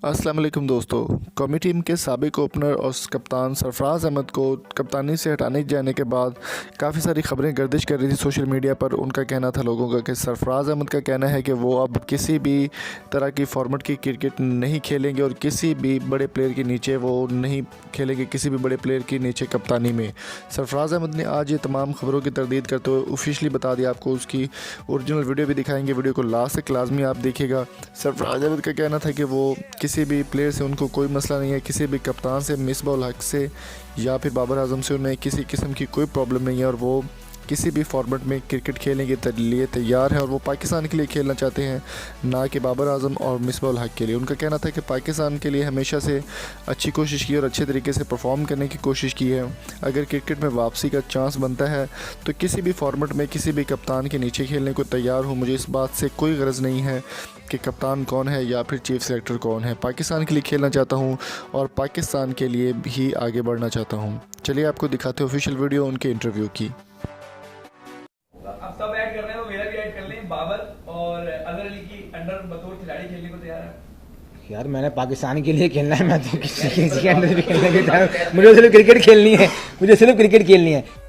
अस्सलाम वालेकुम दोस्तों। कौमी टीम के साबिक ओपनर और कप्तान सरफराज अहमद को कप्तानी से हटाने जाने के बाद काफ़ी सारी खबरें गर्दिश कर रही थी सोशल मीडिया पर। उनका कहना था लोगों का कि सरफराज अहमद का कहना है कि वो अब किसी भी तरह की फॉर्मेट की क्रिकेट नहीं खेलेंगे और किसी भी बड़े प्लेयर के नीचे वो नहीं खेलेंगे, किसी भी बड़े प्लेयर के नीचे कप्तानी में। सरफराज अहमद ने आज ये तमाम खबरों की तरदीद करते हुए ऑफिशियली बता दिया। आपको उसकी ओरिजिनल वीडियो भी दिखाएंगे, वीडियो को लास्ट तक लाजमी आप देखिएगा। सरफराज अहमद का कहना था कि वो किसी भी प्लेयर से उनको कोई मसला नहीं है, किसी भी कप्तान से, मिसबाह उल हक से या फिर बाबर आजम से उन्हें किसी किस्म की कोई प्रॉब्लम नहीं है और वो किसी भी फॉर्मेट में क्रिकेट खेलने के लिए तैयार है और वो पाकिस्तान के लिए खेलना चाहते हैं, ना कि बाबर आजम और मिसबाह उल हक के लिए। उनका कहना था कि पाकिस्तान के लिए हमेशा से अच्छी कोशिश की और अच्छे तरीके से परफॉर्म करने की कोशिश की है। अगर क्रिकेट में वापसी का चांस बनता है तो किसी भी फॉर्मेट में किसी भी कप्तान के नीचे खेलने को तैयार हूँ। मुझे इस बात से कोई गरज नहीं है कि कप्तान कौन है या फिर चीफ सेलेक्टर कौन है। पाकिस्तान के लिए खेलना चाहता हूँ और पाकिस्तान के लिए भी आगे बढ़ना चाहता हूँ। चलिए आपको दिखाते हैं ऑफिशियल वीडियो उनके इंटरव्यू की। आप सब ऐड कर रहे हैं तो मेरा भी ऐड कर लें। बाबर और अजहर अली की अंडर बतौर खिलाड़ी खेलने को तैयार है। यार मैंने पाकिस्तान के लिए खेलना है, मैं तो किसी के अंदर भी खेलने के तैयार। मुझे सिर्फ क्रिकेट खेलनी है, मुझे सिर्फ क्रिकेट खेलनी है।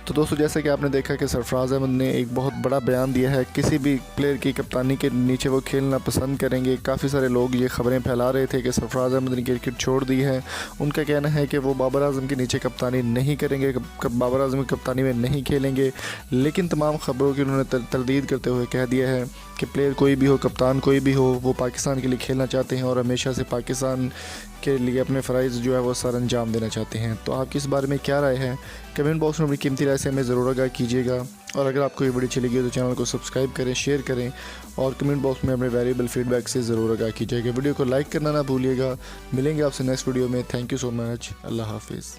तो दोस्तों, जैसे कि आपने देखा कि सरफराज अहमद ने एक बहुत बड़ा बयान दिया है, किसी भी प्लेयर की कप्तानी के नीचे वो खेलना पसंद करेंगे। काफ़ी सारे लोग ये खबरें फैला रहे थे कि सरफराज अहमद ने क्रिकेट छोड़ दी है। उनका कहना है कि वो बाबर आजम के नीचे कप्तानी नहीं करेंगे, बाबर आजम की कप्तानी में नहीं खेलेंगे। लेकिन तमाम खबरों की उन्होंने तरदीद करते हुए कह दिया है कि प्लेयर कोई भी हो, कप्तान कोई भी हो, वो पाकिस्तान के लिए खेलना चाहते हैं और हमेशा से पाकिस्तान के लिए अपने फ़राइज़ जो है वो सर अंजाम देना चाहते हैं। तो आपकी इस बारे में क्या राय है? कमेंट बॉक्स में अपनी कीमती राय से हमें ज़रूर आगाह कीजिएगा। और अगर आपको ये वीडियो अच्छी लगी हो तो चैनल को सब्सक्राइब करें, शेयर करें और कमेंट बॉक्स में अपने वैल्यूएबल फीडबैक से ज़रूर आगाह कीजिएगा। वीडियो को लाइक करना ना भूलिएगा। मिलेंगे आपसे नेक्स्ट वीडियो में। Thank you so much. अल्लाह हाफिज़।